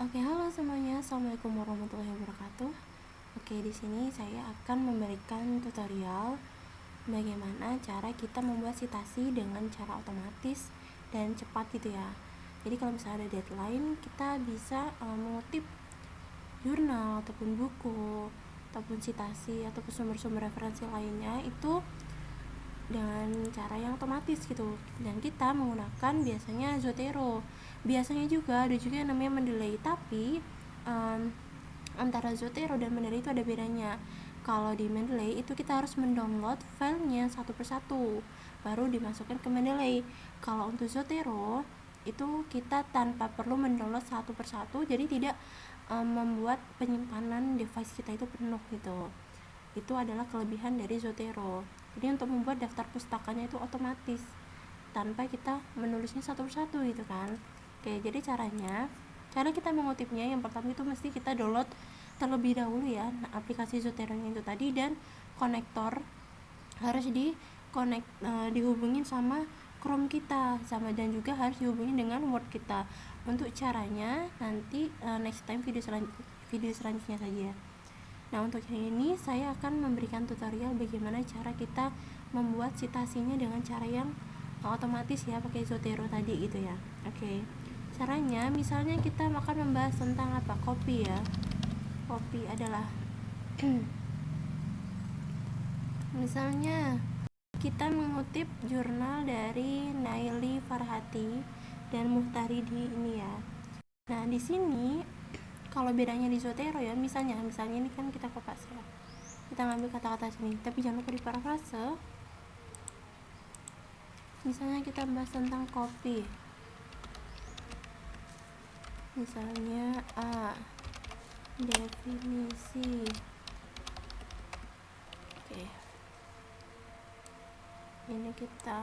Oke, halo semuanya. Assalamualaikum warahmatullahi wabarakatuh. Oke, di sini saya akan memberikan tutorial bagaimana cara kita membuat citasi dengan cara otomatis dan cepat gitu ya. Jadi kalau misalnya ada deadline, kita bisa mengutip jurnal ataupun buku ataupun citasi ataupun sumber-sumber referensi lainnya itu dengan cara yang otomatis gitu, dan kita menggunakan biasanya Zotero. Biasanya juga ada juga yang namanya Mendeley, tapi antara Zotero dan Mendeley itu ada bedanya. Kalau di Mendeley itu kita harus mendownload filenya satu persatu baru dimasukkan ke Mendeley. Kalau untuk Zotero itu kita tanpa perlu mendownload satu persatu, jadi tidak membuat penyimpanan device kita itu penuh gitu. Itu adalah kelebihan dari Zotero. Jadi untuk membuat daftar pustakanya itu otomatis tanpa kita menulisnya satu persatu gitu kan. Oke, jadi cara kita mengutipnya yang pertama itu mesti kita download terlebih dahulu ya aplikasi Zotero itu tadi, dan konektor harus dihubungin sama Chrome kita sama, dan juga harus dihubungin dengan Word kita. Untuk caranya nanti next time video selanjutnya saja. Nah, untuk yang ini saya akan memberikan tutorial bagaimana cara kita membuat citasinya dengan cara yang otomatis ya, pakai Zotero tadi gitu ya. Oke. Caranya misalnya kita akan membahas tentang apa? Kopi ya. Kopi adalah misalnya kita mengutip jurnal dari Naili Farhati dan Muhtaridi ini ya. Nah, di sini kalau bedanya di Zotero ya, misalnya ini kan kita kopas ya. Kita ngambil kata-kata sini, tapi jangan lupa di parafrase. Misalnya kita bahas tentang kopi, misalnya definisi. Oke, ini kita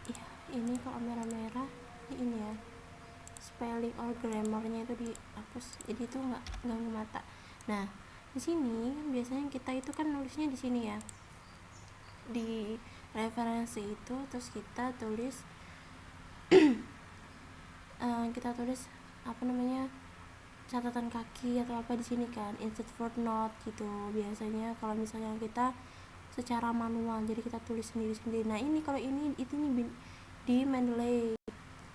ya, ini kalau merah-merah ini ya, spelling or grammarnya itu dihapus, jadi itu nggak ganggu mata. Nah, di sini biasanya kita itu kan nulisnya di sini ya, di referensi itu, terus kita tulis apa namanya, catatan kaki atau apa di sini kan, insert footnote gitu. Biasanya kalau misalnya kita secara manual, jadi kita tulis sendiri-sendiri. Nah, ini kalau ini di Mendeley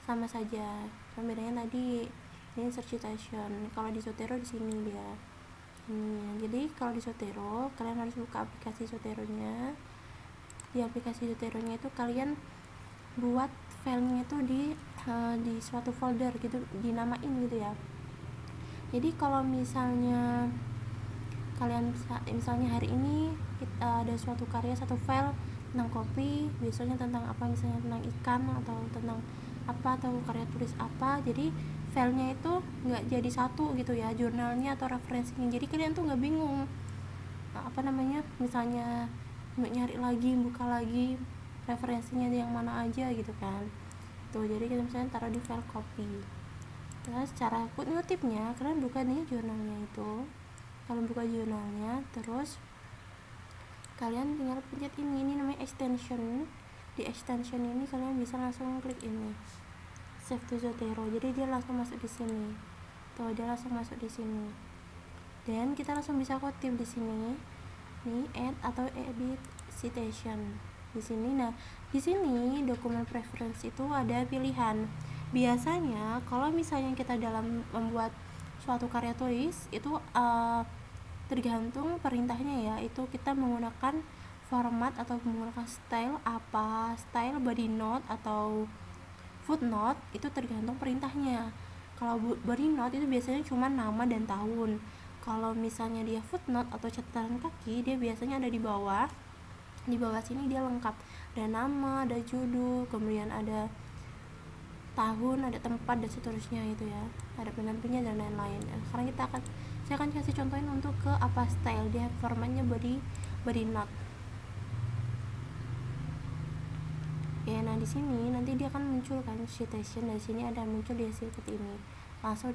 sama saja. Pembedanya tadi ini insert citation. Kalau di Zotero di sini dia. Jadi kalau di Zotero kalian harus buka aplikasi Zoteronya. Di aplikasi Zoteronya itu kalian buat filenya itu di suatu folder gitu, dinamain gitu ya. Jadi kalau misalnya kalian misalnya hari ini kita ada suatu karya, satu file tentang kopi, biasanya tentang apa, misalnya tentang ikan atau tentang apa, atau karya tulis apa, jadi filenya itu nggak jadi satu gitu ya, jurnalnya atau referensinya. Jadi kalian tuh nggak bingung apa namanya, misalnya nyari lagi, buka lagi referensinya yang mana aja gitu kan. Tuh, jadi kita misalnya taruh di file copy. Terus cara ngutipnya, kalian buka nih jurnalnya itu. Kalian buka jurnalnya, terus kalian tinggal pencet ini namanya extension. Di extension ini kalian bisa langsung klik ini, save to Zotero. Jadi dia langsung masuk di sini. Tuh, dia langsung masuk di sini. Dan kita langsung bisa kutip di sini. Nih, add atau edit citation di sini. Nah, di sini dokumen preference itu ada pilihan. Biasanya kalau misalnya kita dalam membuat suatu karya tulis itu tergantung perintahnya ya, itu kita menggunakan format atau menggunakan style apa, style body note atau footnote, itu tergantung perintahnya. Kalau body note itu biasanya cuma nama dan tahun. Kalau misalnya dia footnote atau catatan kaki, dia biasanya ada di bawah. Di bawah sini dia lengkap, ada nama, ada judul, kemudian ada tahun, ada tempat, dan seterusnya itu ya, ada pendampingnya dan lain-lain. Sekarang saya akan kasih contohin untuk ke apa style, dia formatnya body note. Ya, nah di sini nanti dia akan muncul kan citation, dari sini ada muncul dia seperti ini. Langsung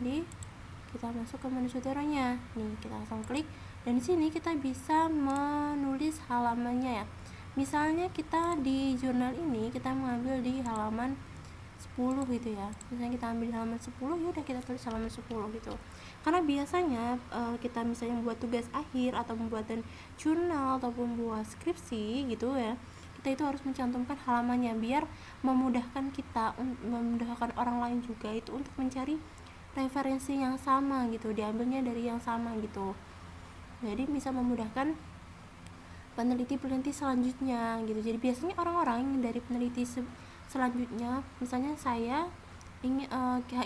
kita masuk ke menu Zoteronya. Nih, kita langsung klik, dan di sini kita bisa menulis halamannya ya. Misalnya kita di jurnal ini kita mengambil di halaman 10 gitu ya. Misalnya kita ambil halaman 10, ya udah kita tulis halaman 10 gitu. Karena biasanya kita misalnya membuat tugas akhir atau membuat jurnal ataupun membuat skripsi gitu ya, kita itu harus mencantumkan halamannya biar memudahkan kita, memudahkan orang lain juga itu untuk mencari referensi yang sama gitu, diambilnya dari yang sama gitu. Jadi bisa memudahkan peneliti-peneliti selanjutnya gitu. Jadi biasanya orang-orang dari peneliti selanjutnya, misalnya saya ingin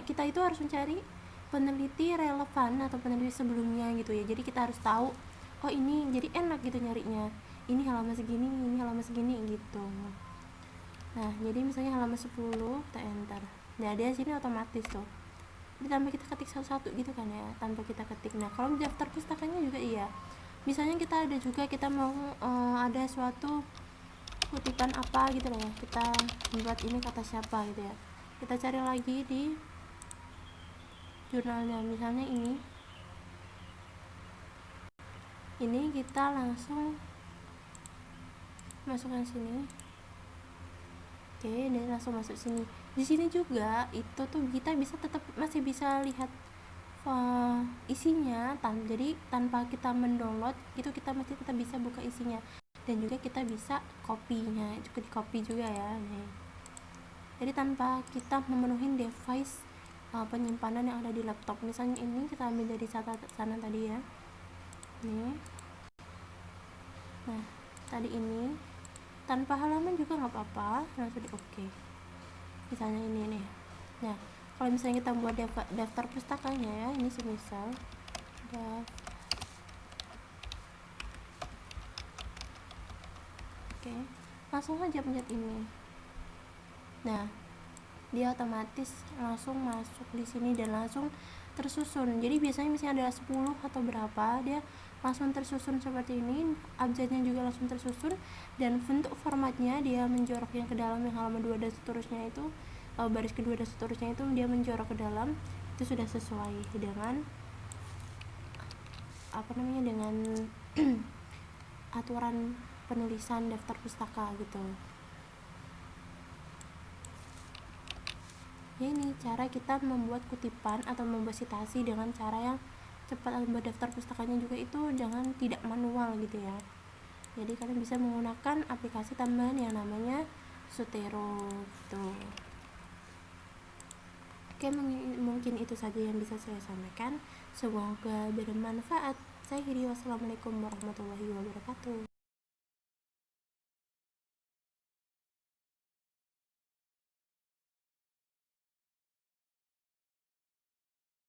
kita itu harus mencari peneliti relevan atau peneliti sebelumnya gitu ya. Jadi kita harus tahu, oh ini, jadi enak gitu nyarinya, ini halaman segini, ini halaman segini gitu. Nah jadi misalnya halaman 10 kita enter, nah dia sini otomatis tuh, ditambah kita ketik satu-satu gitu kan ya, tanpa kita ketik. Nah kalau daftar pustakanya juga iya, misalnya kita ada juga, kita mau ada suatu kutipan apa gitu loh ya, kita membuat ini kata siapa gitu ya, kita cari lagi di jurnalnya, misalnya ini kita langsung masukkan sini. Oke, dan langsung masuk sini. Di sini juga itu tuh kita bisa tetap masih bisa lihat isinya, jadi tanpa kita mendownload itu kita masih tetap bisa buka isinya, dan juga kita bisa kopinya, juga di copy juga ya nih. Jadi tanpa kita memenuhi device penyimpanan yang ada di laptop. Misalnya ini kita ambil dari sana tadi ya, nih. Nah tadi ini tanpa halaman juga nggak apa-apa, langsung di oke. Misalnya ini nih. Nah kalau misalnya kita buat daftar pustakanya ya, ini semisal oke, langsung aja pencet ini. Nah dia otomatis langsung masuk di sini dan langsung tersusun. Jadi biasanya misalnya ada 10 atau berapa, dia langsung tersusun seperti ini, abjadnya juga langsung tersusun, dan bentuk formatnya dia menjorok yang ke dalam, yang halaman 2 dan seterusnya itu, baris kedua dan seterusnya itu dia menjorok ke dalam, itu sudah sesuai dengan dengan aturan penulisan daftar pustaka gitu. Ya ini cara kita membuat kutipan atau membuat citasi dengan cara yang cepat, atau membuat daftar pustakanya juga itu jangan tidak manual gitu ya. Jadi kalian bisa menggunakan aplikasi tambahan yang namanya Zotero gitu. Oke, mungkin itu saja yang bisa saya sampaikan, semoga bermanfaat. Saya Hiri, wassalamualaikum warahmatullahi wabarakatuh.